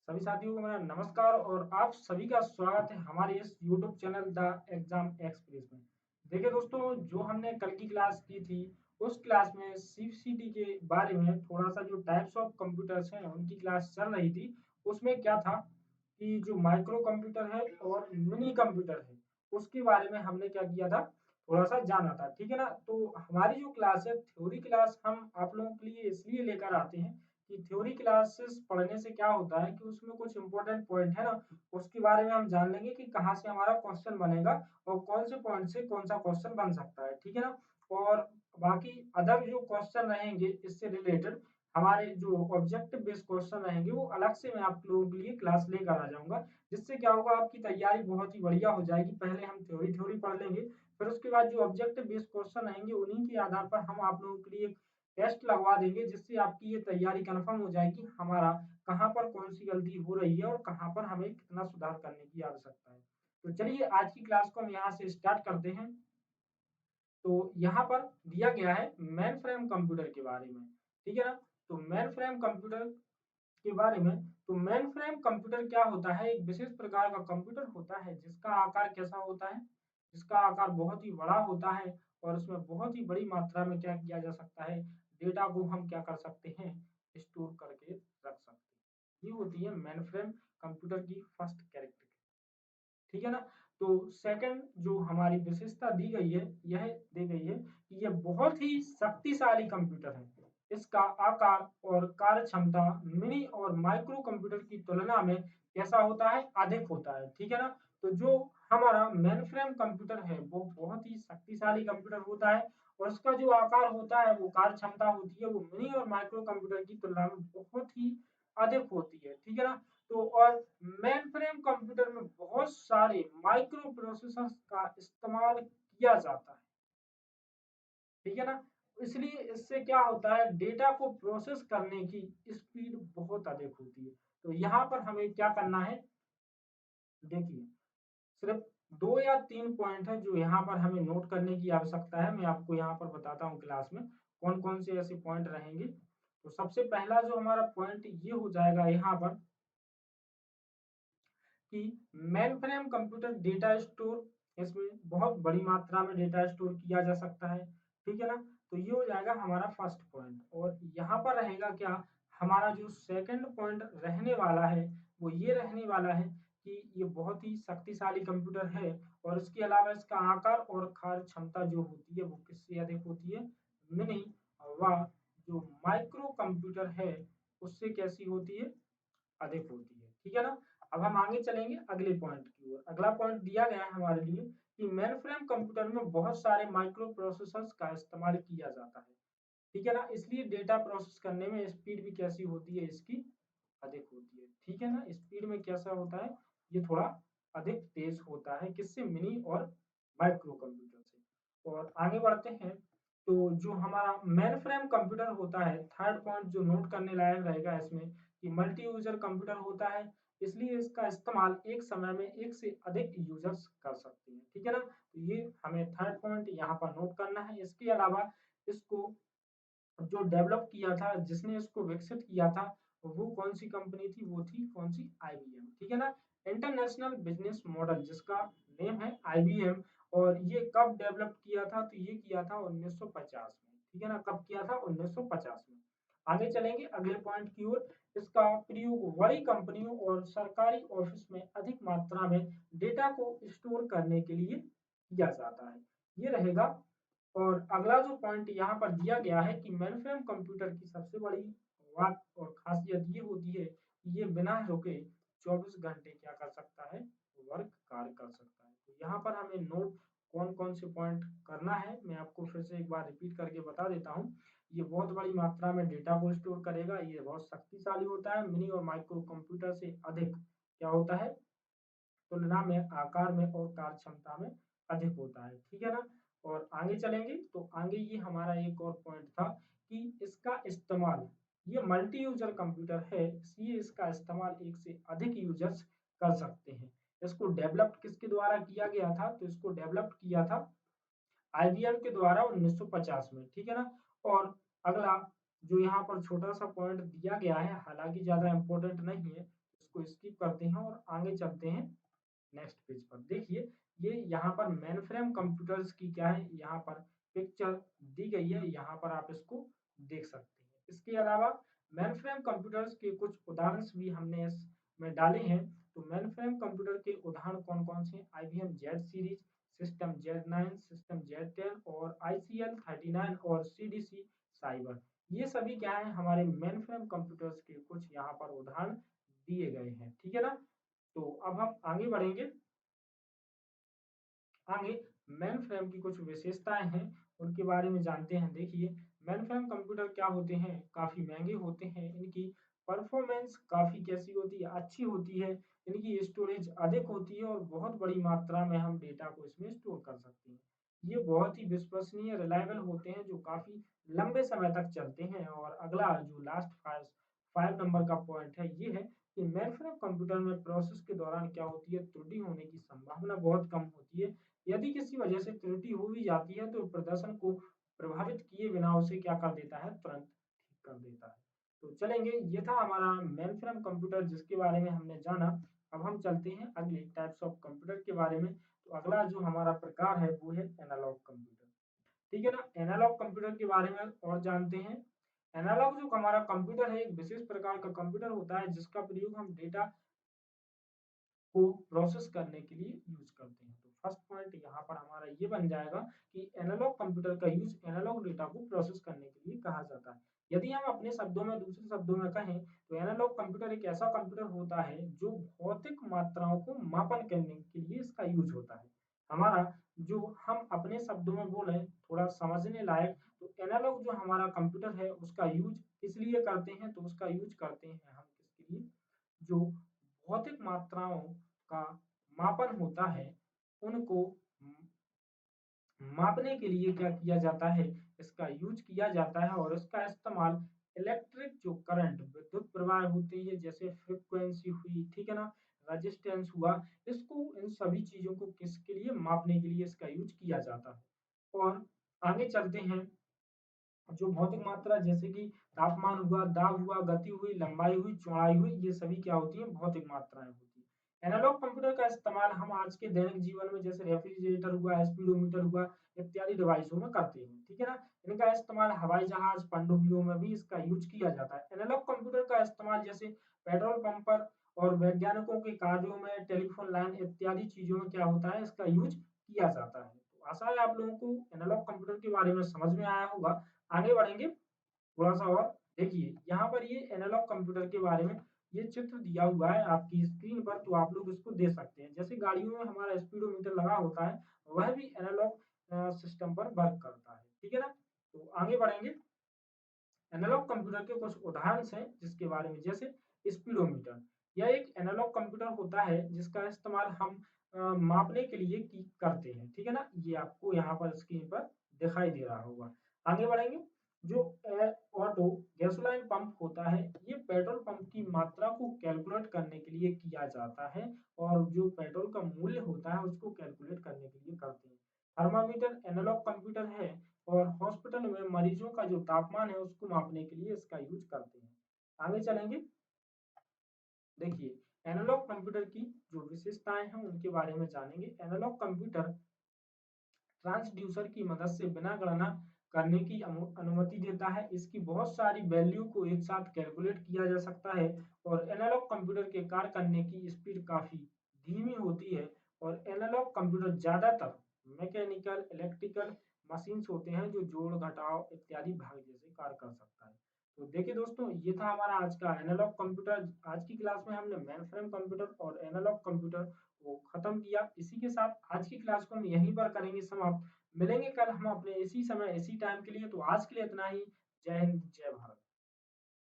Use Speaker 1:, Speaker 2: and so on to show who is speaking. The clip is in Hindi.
Speaker 1: सभी साथियों को मेरा नमस्कार और आप सभी का स्वागत है हमारे इस YouTube channel the exam express में। देखिए दोस्तों, जो हमने कल की क्लास की थी उस क्लास में सीसीटी के बारे में थोड़ा सा जो टाइप्स ऑफ कंप्यूटर्स हैं उनकी क्लास चल रही थी। उसमें क्या था कि जो माइक्रो कंप्यूटर है और मिनी कंप्यूटर है उसके बारे में हमने क्या किया था, थोड़ा सा जाना था। ठीक है ना। तो हमारी जो क्लास है थ्योरी क्लास हम आप लोगों के लिए इसलिए लेकर आते हैं कि थ्योरी क्लासेस पढ़ने से क्या होता है कि उसमें कुछ इंपॉर्टेंट पॉइंट है ना, उसके बारे में हम जान लेंगे कि कहाँ से हमारा क्वेश्चन बनेगा और कौन से पॉइंट से कौन सा क्वेश्चन बन सकता है। ठीक है ना। और बाकी अदर जो क्वेश्चन रहेंगे इससे रिलेटेड, हमारे जो ऑब्जेक्टिव बेस्ड क्वेश्चन रहेंगे वो अलग से मैं आप लोगों के लिए क्लास लेकर आ जाऊंगा। जिससे क्या होगा, आपकी तैयारी बहुत ही बढ़िया हो जाएगी। पहले हम थ्योरी थ्योरी पढ़ लेंगे, फिर उसके बाद जो ऑब्जेक्टिव बेस्ड क्वेश्चन रहेंगे उन्हीं के आधार पर हम आप लोगों के लिए टेस्ट लगवा देंगे, जिससे आपकी ये तैयारी कंफर्म हो जाएगी हमारा कहाँ पर कौन सी गलती हो रही है और कहाँ पर हमें कितना सुधार करने की आवश्यकता है। तो चलिए आज की क्लास को हम यहाँ से स्टार्ट करते हैं। तो यहाँ पर दिया गया है मेन फ्रेम कंप्यूटर के बारे में। ठीक है ना। तो मेन फ्रेम कंप्यूटर के बारे में, तो मेन फ्रेम कंप्यूटर क्या होता है, एक विशेष प्रकार का कंप्यूटर होता है जिसका आकार कैसा होता है, जिसका आकार बहुत ही बड़ा होता है और उसमें बहुत ही बड़ी मात्रा में क्या किया जा सकता है, डेटा को हम क्या कर सकते हैं, स्टोर करके रख सकते हैं। ये होती है मेन फ्रेम कंप्यूटर की फर्स्ट कैरेक्टर। ठीक है ना। तो सेकंड जो हमारी विशेषता दी गई है, यह दी गई है कि यह बहुत ही शक्तिशाली कंप्यूटर है। इसका आकार और कार्य क्षमता मिनी और माइक्रो कंप्यूटर की तुलना में कैसा होता है, अधिक होता है। ठीक है ना। तो जो हमारा मेन फ्रेम कंप्यूटर है वो बहुत ही शक्तिशाली कंप्यूटर होता है और उसका जो आकार होता है, वो कार्य क्षमता होती है, वो मिनी और माइक्रो कंप्यूटर की तुलना में बहुत ही अधिक होती है। ठीक है ना। तो और मेन फ्रेम कंप्यूटर में बहुत सारे माइक्रो प्रोसेसर्स का इस्तेमाल किया जाता है। ठीक है ना। इसलिए इससे क्या होता है, डेटा को प्रोसेस करने की स्पीड बहुत अधिक होती है। तो यहाँ पर हमें क्या करना है, देखिए सिर्फ 2 या 3 पॉइंट है जो यहाँ पर हमें नोट करने की आवश्यकता है। मैं आपको यहाँ पर बताता हूँ क्लास में कौन-कौन से ऐसे पॉइंट रहेंगे। तो सबसे पहला जो हमारा पॉइंट ये हो जाएगा यहाँ पर कि main frame computer data store, इसमें बहुत बड़ी मात्रा में डेटा स्टोर किया जा सकता है। ठीक है ना। तो ये हो जाएगा हमारा फर्स्ट पॉइंट। और यहाँ पर रहेगा क्या, हमारा जो सेकंड पॉइंट रहने वाला है वो ये रहने वाला है कि ये बहुत ही शक्तिशाली कंप्यूटर है और इसके अलावा इसका आकार और कार्य क्षमता जो होती है वो किससे अधिक होती है, मिनी व जो माइक्रो कंप्यूटर है उससे कैसी होती है, अधिक होती है। ठीक है ना। अब हम आगे चलेंगे अगले पॉइंट की ओर। अगला पॉइंट दिया गया है हमारे लिए कि मेन फ्रेम कंप्यूटर में बहुत सारे माइक्रो प्रोसेसर्स का इस्तेमाल किया जाता है। ठीक है ना। इसलिए डेटा प्रोसेस करने में स्पीड भी कैसी होती है, इसकी अधिक होती है। ठीक है ना। स्पीड में कैसा होता है, ये थोड़ा अधिक तेज होता है, किससे, मिनी और माइक्रो कंप्यूटर से। और आगे बढ़ते हैं। तो जो हमारा मेन फ्रेम कंप्यूटर होता है, थर्ड पॉइंट जो नोट करने लायक रहेगा इसमें, कि मल्टी यूजर कंप्यूटर होता है। इसलिए इसका इस्तेमाल एक समय में एक से अधिक यूजर्स कर सकते हैं। ठीक है ना। तो ये हमें थर्ड पॉइंट यहाँ पर नोट करना है। इसके अलावा इसको जो डेवलप किया था, जिसने इसको विकसित किया था, वो कौन सी कंपनी थी, वो थी कौन सी, आईबीएम। ठीक है ना। इंटरनेशनल बिजनेस मॉडल, जिसका नेम है आईबीएम। और ये कब डेवलप किया था, तो ये किया था 1950 में। ठीक है ना। कब किया था, 1950 में। आगे चलेंगे अगले पॉइंट की ओर। इसका प्रयोग बड़ी कंपनियों और सरकारी ऑफिस में अधिक मात्रा में डेटा को स्टोर करने के लिए किया जाता है। ये रहेगा। और अगला जो पॉइंट यहाँ पर दिया गया है कि मेनफ्रेम कंप्यूटर की सबसे बड़ी बात और खासियत ये होती है कि ये बिना रुके 24 घंटे क्या कर सकता है, वर्क कार्य कर सकता है। तो यहाँ पर हमें नोट कौन कौन से पॉइंट करना है, मैं आपको फिर से एक बार रिपीट करके बता देता हूँ। ये बहुत बड़ी मात्रा में डेटा को स्टोर करेगा, ये बहुत शक्तिशाली होता है, मिनी और माइक्रो कंप्यूटर से अधिक क्या होता है, तुलना में आकार में और कार्य क्षमता में अधिक होता है। ठीक है ना। और आगे चलेंगे तो आगे ये हमारा एक और पॉइंट था कि इसका इस्तेमाल, ये मल्टी यूजर कंप्यूटर है, इसलिए इसका इस्तेमाल एक से अधिक यूजर्स कर सकते हैं। इसको डेवलप किसके द्वारा किया गया था, तो इसको डेवलप किया था आईबीएम के द्वारा 1950 में। ठीक है ना। और अगला जो यहाँ पर छोटा सा पॉइंट दिया गया है, हालांकि ज्यादा इंपॉर्टेंट नहीं है, को स्किप करते हैं और आगे चलते हैं नेक्स्ट पेज पर। देखिए ये यहाँ पर मेन फ्रेम कंप्यूटर्स की क्या है, यहाँ पर पिक्चर दी गई है, यहाँ पर आप इसको देख सकते हैं। इसके अलावा मेन फ्रेम कंप्यूटर्स के कुछ उदाहरण भी हमने इसमें डाले हैं। तो मेन फ्रेम कंप्यूटर के उदाहरण कौन कौन से हैं? IBM Z series, system Z9, system Z10 और ICL 39 और CDC साइबर। ये सभी क्या है, हमारे मेन फ्रेम कंप्यूटर्स के कुछ यहाँ पर उदाहरण दिए गए हैं। ठीक है ना। तो अब हम आगे बढ़ेंगे। आगे मेन फ्रेम की कुछ विशेषताएं हैं, उनके बारे में जानते हैं। देखिए मेन फ्रेम कंप्यूटर क्या होते हैं, काफी महंगे होते हैं, इनकी परफॉर्मेंस काफी कैसी होती है, अच्छी होती है, इनकी स्टोरेज अधिक होती है और बहुत बड़ी मात्रा में हम डेटा को इसमें स्टोर कर सकते हैं। ये बहुत ही विश्वसनीय रिलायबल होते हैं, जो काफी लंबे समय तक चलते हैं। और अगला जो लास्ट फाइव फाइव नंबर का पॉइंट है, ये है कि मेन फ्रेम कंप्यूटर में प्रोसेस के दौरान क्या होती है, त्रुटि होने की संभावना बहुत कम होती है। यदि किसी वजह से त्रुटि हो भी जाती है तो प्रदर्शन को प्रभावित किए बिना उसे क्या कर देता है, तुरंत ठीक कर देता है। तो चलेंगे, ये था हमारा मेन फ्रेम कंप्यूटर जिसके बारे में हमने जाना। अब हम चलते हैं अगले टाइप्स ऑफ कंप्यूटर के बारे में। तो अगला जो हमारा प्रकार है वो है एनालॉग कंप्यूटर। ठीक है ना। एनालॉग कंप्यूटर के बारे में और जानते हैं। एनालॉग जो हमारा कंप्यूटर है, एक विशेष प्रकार का कंप्यूटर होता है जिसका प्रयोग हम डेटा को प्रोसेस करने के लिए यूज करते हैं। तो फर्स्ट पॉइंट यहाँ पर हमारा ये बन जाएगा कि एनालॉग कंप्यूटर का यूज एनालॉग डेटा को प्रोसेस करने के लिए कहा जाता है। यदि हम अपने शब्दों में दूसरे शब्दों में कहें तो एनालॉग कंप्यूटर एक ऐसा कंप्यूटर होता है जो भौतिक मात्राओं को मापन करने के लिए इसका यूज होता है। हमारा जो हम अपने शब्दों में बोले थोड़ा समझने लायक, तो एनालॉग जो हमारा कंप्यूटर है उसका यूज इसलिए करते हैं, तो उसका यूज करते हैं हम किसके लिए, जो भौतिक मात्राओं का मापन होता है उनको मापने के लिए क्या किया जाता है, इसका यूज किया जाता है। और इसका इस्तेमाल इलेक्ट्रिक जो करंट विद्युत प्रवाह होती है, जैसे फ्रीक्वेंसी हुई, ठीक है ना, रेजिस्टेंस हुआ, इसको इन सभी चीजों को किसके लिए मापने के लिए इसका यूज किया जाता है। और आगे चलते हैं, जो भौतिक मात्रा जैसे कि तापमान हुआ, दाब हुआ, गति हुई, लंबाई हुई, चौड़ाई हुई, ये सभी क्या होती है, भौतिक मात्राएं होती है। एनालॉग कंप्यूटर का इस्तेमाल हम आज के दैनिक जीवन में जैसे रेफ्रिजरेटर हुआ, स्पीडोमीटर हुआ, इत्यादि डिवाइसों में करते हैं। ठीक है ना। इनका इस्तेमाल हवाई जहाज, पनडुब्बियों में भी इसका यूज किया जाता है। एनालॉग कंप्यूटर का इस्तेमाल जैसे पेट्रोल पंप पर और वैज्ञानिकों के कार्यों में, टेलीफोन लाइन इत्यादि चीजों में क्या होता है, इसका यूज किया जाता है। तो आशा है आप लोगों को एनालॉग कंप्यूटर के बारे में समझ में आया होगा। आगे बढ़ेंगे थोड़ा सा और। देखिए यहाँ पर ये एनालॉग कंप्यूटर के बारे में ये चित्र दिया हुआ है आपकी स्क्रीन पर, तो आप लोग इसको देख सकते हैं। जैसे गाड़ियों में हमारा स्पीडोमीटर लगा होता है, वह भी एनालॉग सिस्टम पर वर्क करता है। ठीक है ना। तो आगे बढ़ेंगे। एनालॉग कंप्यूटर के कुछ उदाहरण हैं जिसके बारे में, जैसे स्पीडोमीटर। यह एक एनालॉग कंप्यूटर होता है जिसका इस्तेमाल हम मापने के लिए करते हैं। ठीक है ना। ये आपको यहाँ पर स्क्रीन पर दिखाई दे रहा होगा। आगे बढ़ेंगे। जो ऑटो गैसोलीन पंप होता है, ये पेट्रोल पंप की मात्रा को कैलकुलेट करने के लिए किया जाता है, और जो पेट्रोल का मूल्य होता है उसको कैलकुलेट करने के लिए करते हैं। थर्मामीटर एनालॉग कंप्यूटर है, और हॉस्पिटल में मरीजों का जो तापमान है उसको मापने के लिए इसका यूज करते हैं। आगे चलेंगे। देखिए एनालॉग कंप्यूटर की जो विशेषताएं हैं उनके बारे में जानेंगे। एनालॉग कंप्यूटर ट्रांसड्यूसर की मदद से बिना गणना करने की अनुमति देता है। इसकी बहुत सारी वैल्यू को एक साथ कैलकुलेट किया जा सकता है। और एनालॉग कंप्यूटर के कार्य करने की स्पीड काफी धीमी होती है। और एनालॉग कंप्यूटर ज्यादातर मैकेनिकल, इलेक्ट्रिकल मशीन्स होते हैं जो जोड़, घटाव इत्यादि भाग जैसे कार्य कर सकता है। तो देखिए दोस्तों, ये था हमारा आज का एनालॉग कंप्यूटर। आज की क्लास में हमने मेन फ्रेम कंप्यूटर और एनालॉग कंप्यूटर को खत्म किया। इसी के साथ आज की क्लास को हम यहीं पर करेंगे समाप्त। मिलेंगे कल हम अपने इसी समय इसी टाइम के लिए। तो आज के लिए इतना ही। जय हिंद, जय भारत।